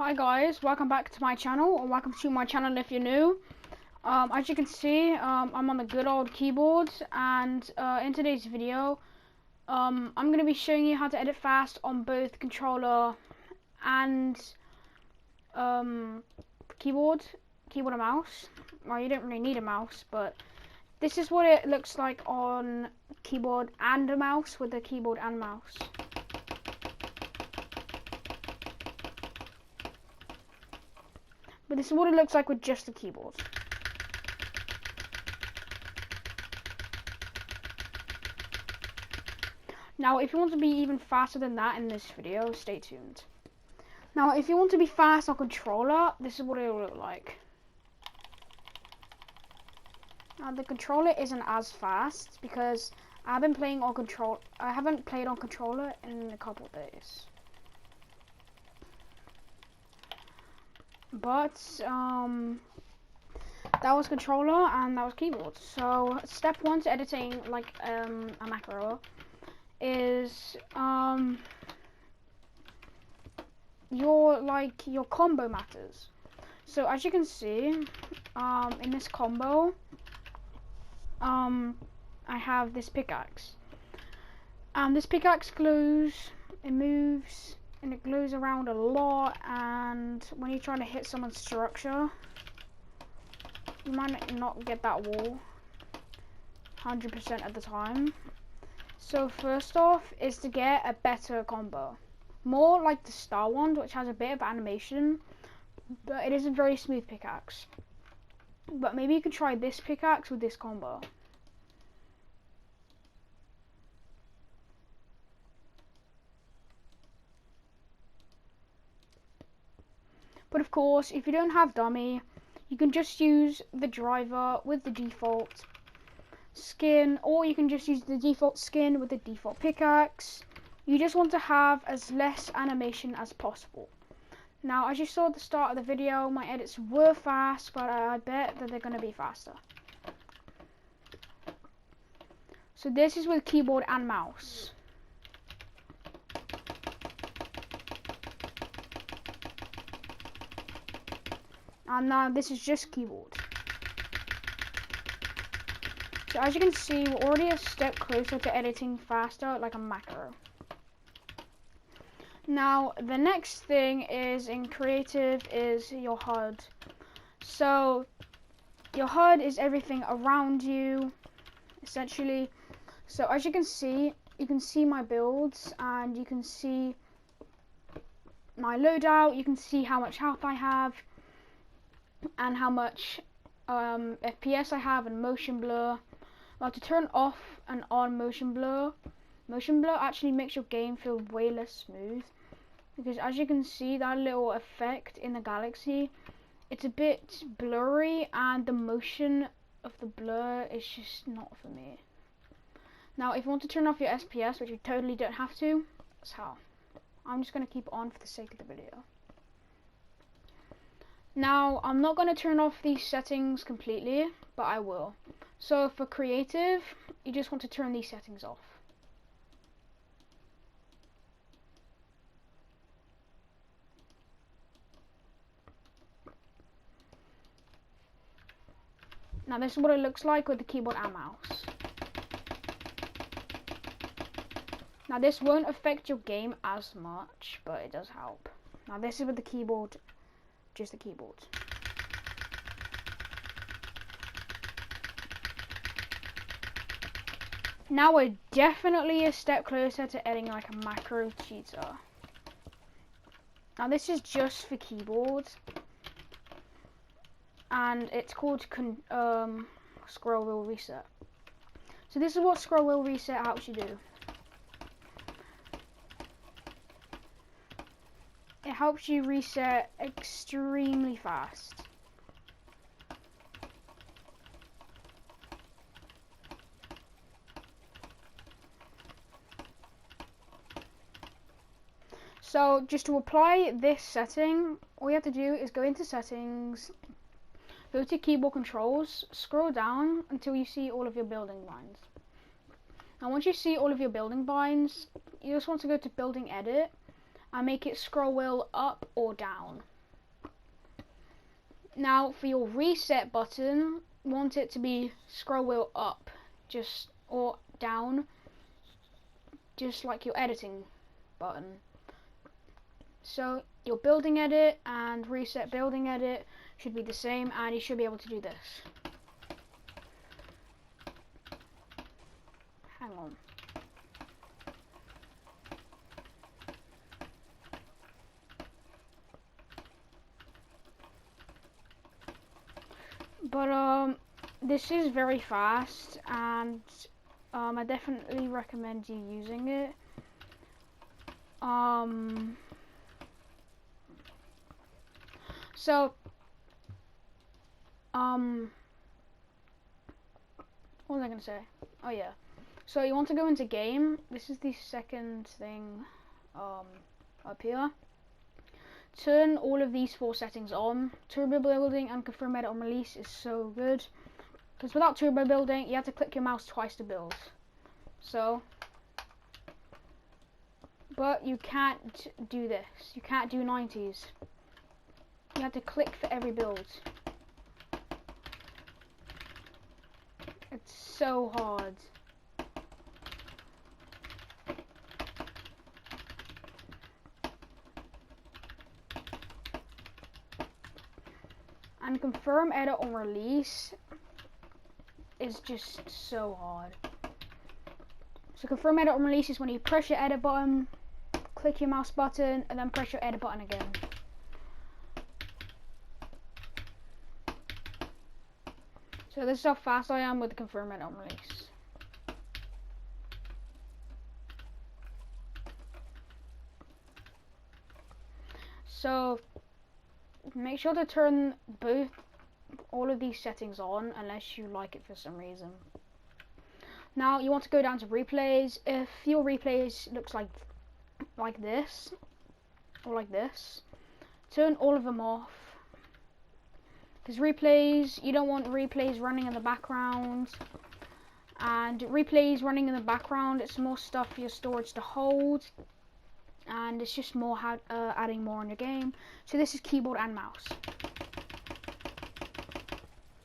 Hi guys, welcome back to my channel, or welcome to my channel if you're new. As you can see, I'm on the good old keyboard, and in today's video, I'm going to be showing you how to edit fast on both controller and keyboard and mouse. Well, you don't really need a mouse, but this is what it looks like on keyboard and a mouse with the keyboard and mouse. But this is what it looks like with just the keyboard. Now, if you want to be even faster than that in this video, stay tuned. Now, if you want to be fast on controller, this is what it will look like. Now, the controller isn't as fast because I haven't played on controller in a couple of days. But that was controller and that was keyboard. So step one to editing like a macro is your combo matters. So as you can see, in this combo, I have this pickaxe, and this pickaxe glows, it moves, and it glows around a lot, and when you're trying to hit someone's structure, you might not get that wall 100% of the time. So first off is to get a better combo, more like the star wand, which has a bit of animation, but it is a very smooth pickaxe. But maybe you could try this pickaxe with this combo. But of course, if you don't have dummy, you can just use the driver with the default skin, or you can just use the default skin with the default pickaxe. You just want to have as less animation as possible. Now, as you saw at the start of the video, my edits were fast, but I bet that they're going to be faster. So this is with keyboard and mouse. And now this is just keyboard. So as you can see, we're already a step closer to editing faster like a macro. Now the next thing is in creative is your HUD. So your HUD is everything around you, essentially. So as you can see my builds, and you can see my loadout, you can see how much health I have, and how much FPS I have, and motion blur. Now to turn off and on motion blur actually makes your game feel way less smooth, because as you can see, that little effect in the galaxy, it's a bit blurry, and the motion of the blur is just not for me. Now if you want to turn off your FPS, which you totally don't have to, that's how. I'm just going to keep it on for the sake of the video. Now, I'm not going to turn off these settings completely, but I will. So for creative, you just want to turn these settings off. Now this is what it looks like with the keyboard and mouse. Now this won't affect your game as much, but it does help. Now this is with the keyboard, just the keyboard. Now we're definitely a step closer to editing like a macro cheater. Now this is just for keyboard, and it's called scroll wheel reset. So this is what scroll wheel reset helps you do. It helps you reset extremely fast. So just to apply this setting, all you have to do is go into settings, go to keyboard controls, scroll down until you see all of your building lines. Now once you see all of your building binds, you just want to go to building edit, and make it scroll wheel up or down. Now for your reset button, want it to be scroll wheel up, or down, just like your editing button. So your building edit and reset building edit should be the same, and you should be able to do this. Hang on. But this is very fast, and I definitely recommend you using it. So what was I gonna say? Oh yeah. So you want to go into game. This is the second thing up here. Turn all of these 4 settings on. Turbo building and confirm edit on release is so good, because without turbo building you have to click your mouse twice to build. So, but you can't do this. You can't do 90s. You have to click for every build. It's so hard. And confirm edit on release is just so hard. So confirm edit on release is when you press your edit button, click your mouse button, and then press your edit button again. So this is how fast I am with the confirm edit on release. So make sure to turn all of these settings on unless you like it for some reason. Now you want to go down to replays. If your replays looks like this or like this, turn all of them off, because replays, you don't want replays running in the background, and replays running in the background, it's more stuff for your storage to hold, and it's just more adding more on your game. So this is keyboard and mouse.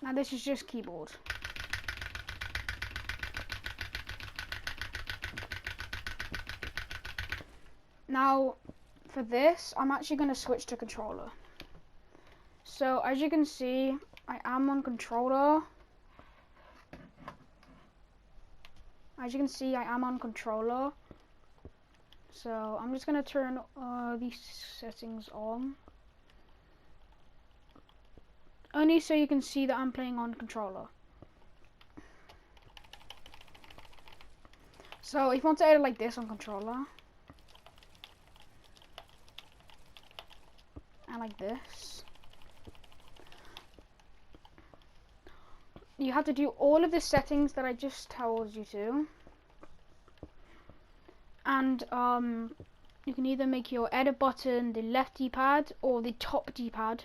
Now this is just keyboard. Now for this, I'm actually going to switch to controller. So as you can see, I am on controller. As you can see, I am on controller. So I'm just going to turn these settings on. Only so you can see that I'm playing on controller. So if you want to edit like this on controller, and like this, you have to do all of the settings that I just told you to. And you can either make your edit button the left D-pad or the top D-pad.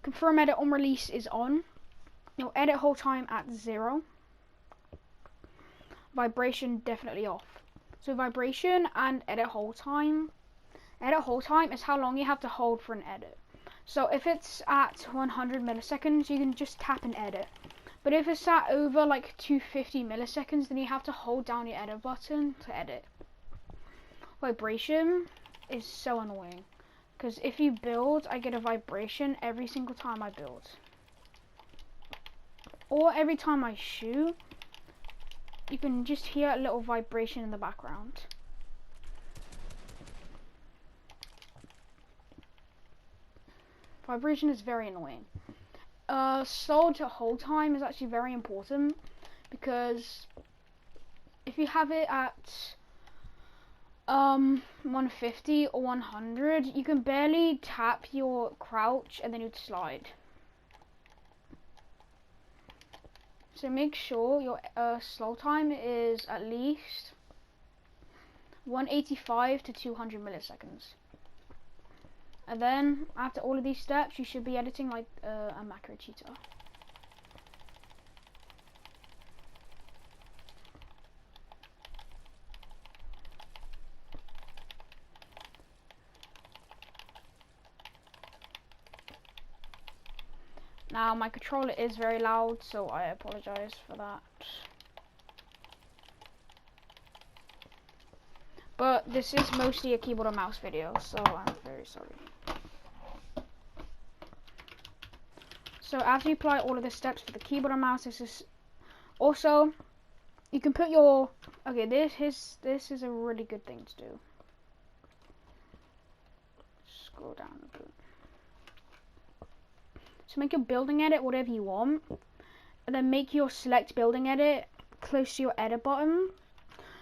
Confirm edit on release is on. Your edit hold time at 0. Vibration definitely off. So vibration and edit hold time. Edit hold time is how long you have to hold for an edit. So if it's at 100 milliseconds, you can just tap and edit. But if it's at over like 250 milliseconds, then you have to hold down your edit button to edit. Vibration is so annoying, because if you build, I get a vibration every single time I build. Or every time I shoot, you can just hear a little vibration in the background. Vibration is very annoying. Slow to hold time is actually very important, because if you have it at 150 or 100, you can barely tap your crouch and then you'd slide. So make sure your slow time is at least 185 to 200 milliseconds. And then after all of these steps, you should be editing like a macro cheetah. Now my controller is very loud, so I apologize for that. But this is mostly a keyboard and mouse video, so I'm very sorry. So after you apply all of the steps for the keyboard and mouse, this is also, you can put your, okay, this is a really good thing to do. Scroll down a bit. So make your building edit whatever you want, and then make your select building edit close to your edit button.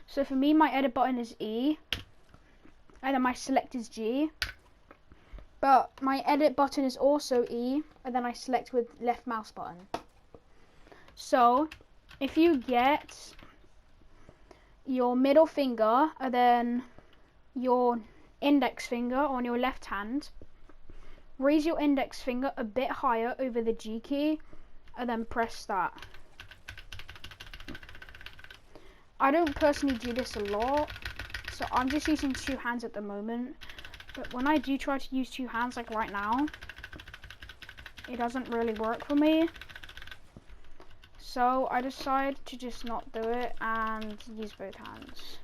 So for me, my edit button is E, and then my select is G. But my edit button is also E, and then I select with left mouse button. So if you get your middle finger and then your index finger on your left hand, raise your index finger a bit higher over the G key, and then press that. I don't personally do this a lot, so I'm just using 2 hands at the moment. But when I do try to use 2 hands, like right now, it doesn't really work for me. So I decided to just not do it and use both hands.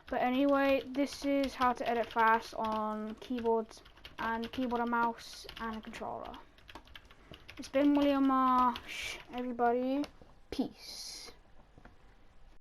But anyway, this is how to edit fast on keyboards and keyboard and mouse and a controller. It's been William Marsh, everybody. Peace.